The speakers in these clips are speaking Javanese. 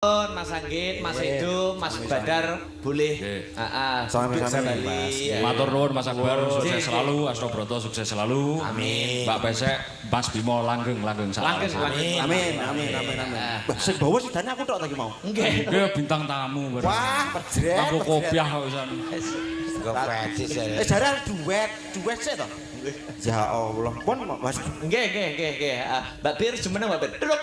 Mas Anggit, Mas Edo, Mas Badar boleh. Sampai Matur nuwun Mas Akbar, sukses selalu, Astobroto sukses selalu. Amin. Mbak Pesek, Mas Bimo langgeng salam. Amin. Sing bawa sidane aku tok tadi mau. Nggih. Nggih bintang tamu. Wah, pedret. Aku kopiah kok pisan. Jare duet sik to. Ya Allah, pun Mas. Nggih. Mbak Bir jumeneng Mbak Bir. Duduk.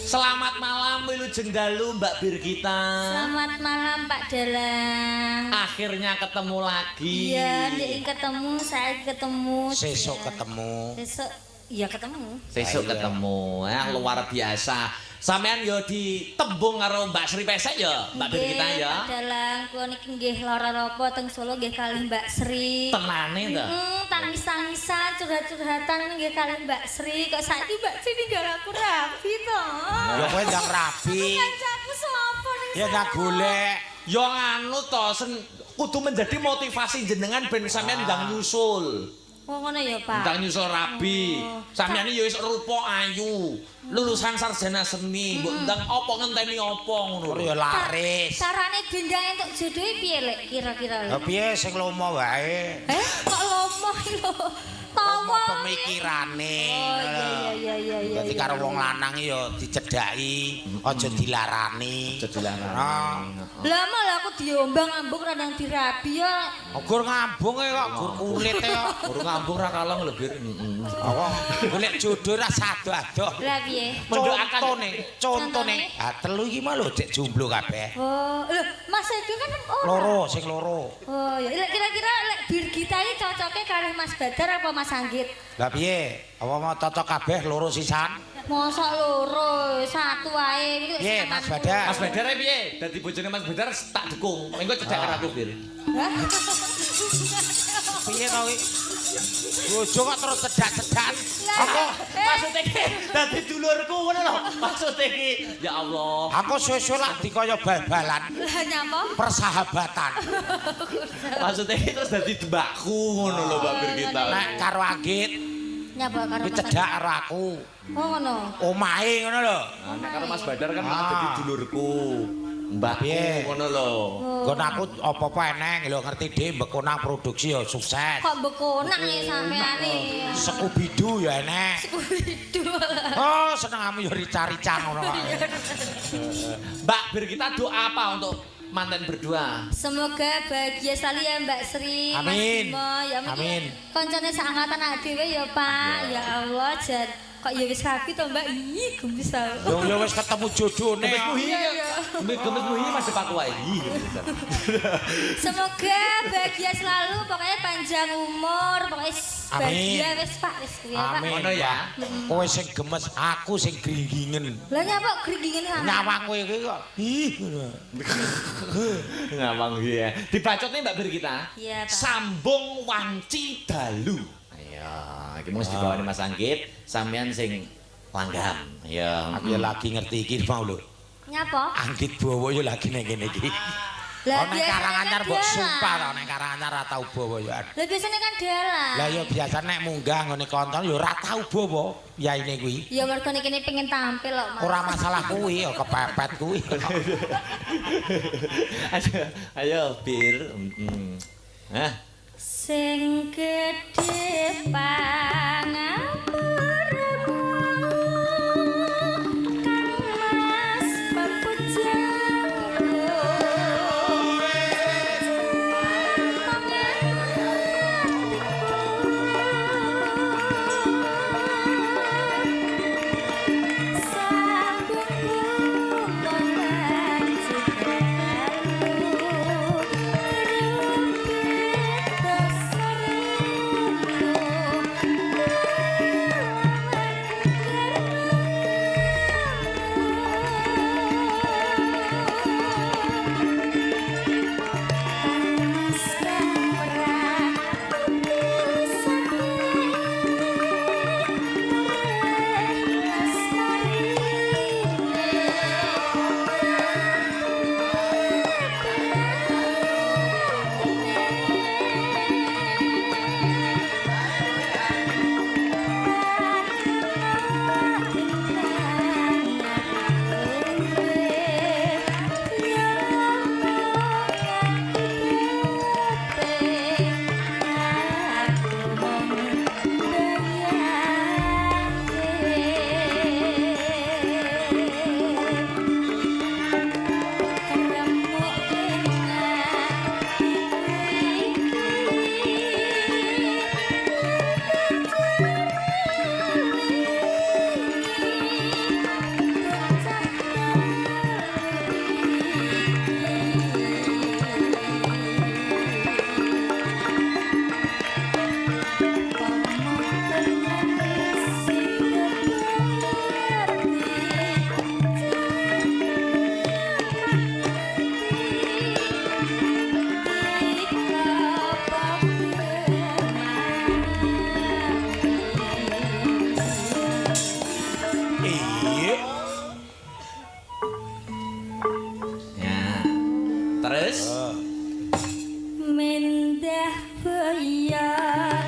Selamat malam Wilujeng Dalu Mbak Bir kita. Selamat malam Pak Dalang. Akhirnya ketemu lagi. Iya, Dek ketemu, saya ketemu. Sesuk ketemu. Besok iya ketemu. Sesuk ketemu. Luar biasa. Sampean yo ditembung karo Mbak Sri Pesek ya, Mbak Bir kita ya. Pak Dalang, kula niki nggih lara napa teng Solo nggih kalih Mbak Sri. Tenane to. Tangis-tangisan, curhat-curhatan nggih kalih Mbak Sri. Kok saiki Mbak Sri ninggal aku rapi to. Ya kowe ndang rapi. Kancaku sapa ning Ya tak golek. Yo anu to, kudu menjadi motivasi jenengan ben sampean ndang nyusul. Oh ngono ya, Pak. Ndang nyusul rabi. Sampeyan yo wis rupa ayu. Lulusan sarjana seni, mbok ndang apa ngenteni apa ngono. Ya laris. Carane dendang entuk jodohe piye lek kira-kira Ya lho? piye sing lomo wae. Kok lomoh lho. Lomo Tawa. pemikirane. Oh iya. Dadi karo wong lanang ya dicedhaki, aja dilarani. Aja dilarani. Lah malah aku diombang-ambung ra nang dirabi ya. Gur ngambung kok gur kulit kok. Guru ngambung ra kalong lho Bir. Apa golek jodoh ra sado-ado. Lah piye? Contone. Ah telu iki mah lho cek jomblo kabeh. Oh, lho Mas Edo kan Loro, sing loro. Oh, ya lek kira-kira lek Birgita iki cocoke kalih Mas Badar apa Mas Anggit? Lah piye? Apa mau cocok kabeh loro sisan? Mosok loro, satu wae iki. Piye Mas Badar? Mas Badar piye? Dadi bojone Mas Badar tak dukung. Engko cedhak karo aku Bir. Piye to iki? Bojo kok terus cedak-cedak. Apa maksud iki? Dadi dulurku ngono lho. Maksud iki ya Allah. Aku suwe-suwe lak dikaya bal-balan. Lah nyapa? Persahabatan. Maksud iki terus dadi mbakku ngono lho Mbak Bir kita. Nek karo Anggit Nyapa karo kuwi Mas cedak karo aku. Oh ngono. Omahe ngono lho. Nek karo Mas Badar kan malah dadi dulurku. Mbakku Piye? ngono lho. Nggon aku apa-apa eneng lho ngerti dhek bekonang produksi ya sukses. Kok bekonak ya sampeane. Scooby-Doo ya enek. Scooby-Doo. Oh, senengamu ya rica-rica ngono kok. Mbak Bir kita doa apa untuk manten berdua? Semoga bahagia selalu ya Mbak Sri. Amin. Mas Bimo, ya Amin. Koncone seangkatan dhewe ya Pak. Ya Allah, jan kok ya wis rapi to Mbak. Ih, gemes aku. Yo wis ketemu jodone. Gemes muhi ya. Gemes muhi Mas Pak wae. Semoga bahagia selalu, pokoknya panjang umur, pokoknya bahagia wis Pak, wis kuwi ya Pak. Amin. Ngono ya. Kowe sing gemes, aku sing gringgingen. Lah nyapa gringgingen sama? Nyawang kowe iki kok. Ih. Ngawang ya. Dibacotne Mbak Bir kita. Iya, Pak. Sambung wanci dalu. Ayo, iki mesti dibawani Mas Anggit, sampean sing langgam. Ya. Aku ya lagi ngerti iki mau lho. Nyapa? Anggit bawa ya lagi ning kene iki. Lah Nek Karanganyar mbok sumpah to nek Karanganyar ora tau bawa ya. Lah biasanya kan dalan. Lah ya biasa nek munggah ngene konton ya ora tau bawa yaine kuwi. Ya mergo niki pengen tampil kok, Mas. Ora masalah kuwi ya kepepet kuwi. Ayo Bir. Hah? Sing gedhe pangamarmu Kang Mas Pepujangku Sambung Terus Mendah bayar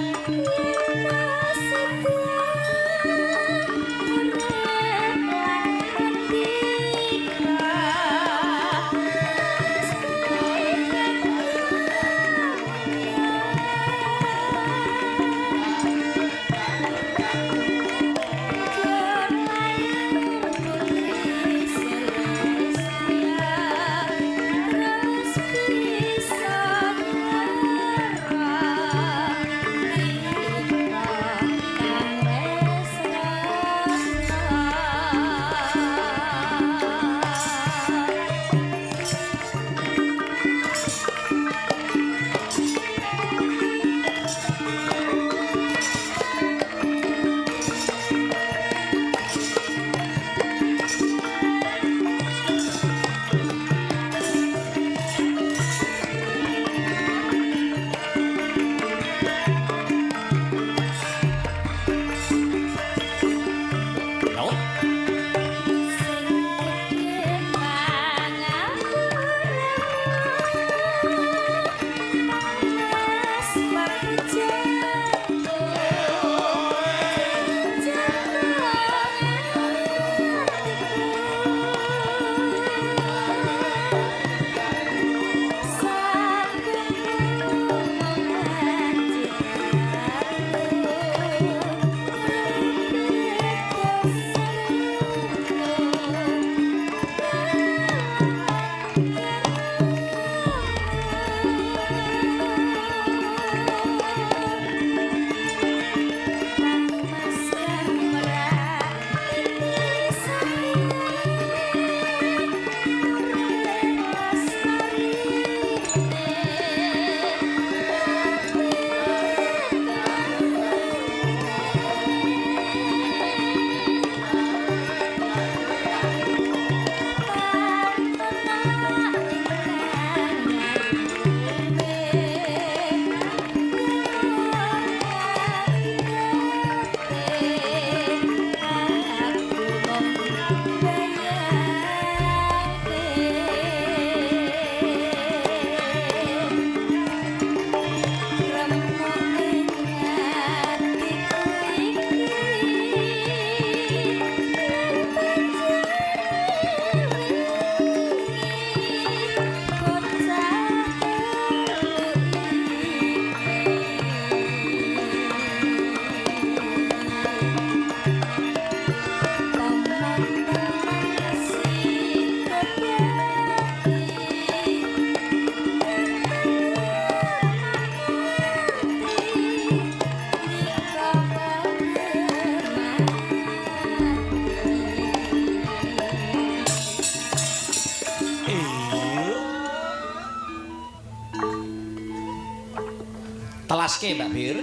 telaske Mbak Bir.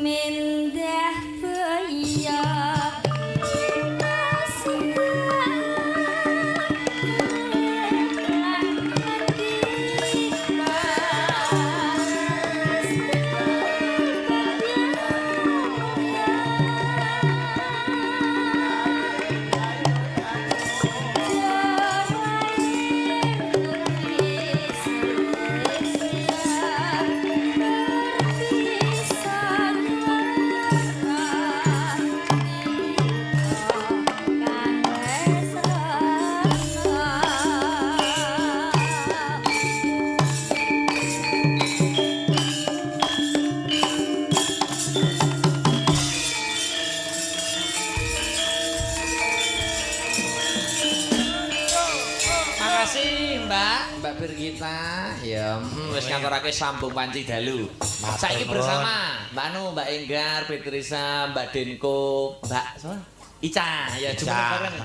Mendah bayar Makasih Mbak Birgita. Ya, wis ngaturake sambung panci dalu. Saiki bersama Mbak Anu, Mbak Enggar, Petrisa, Mbak Denko, Mbak Ica. Ya, jumlah bareng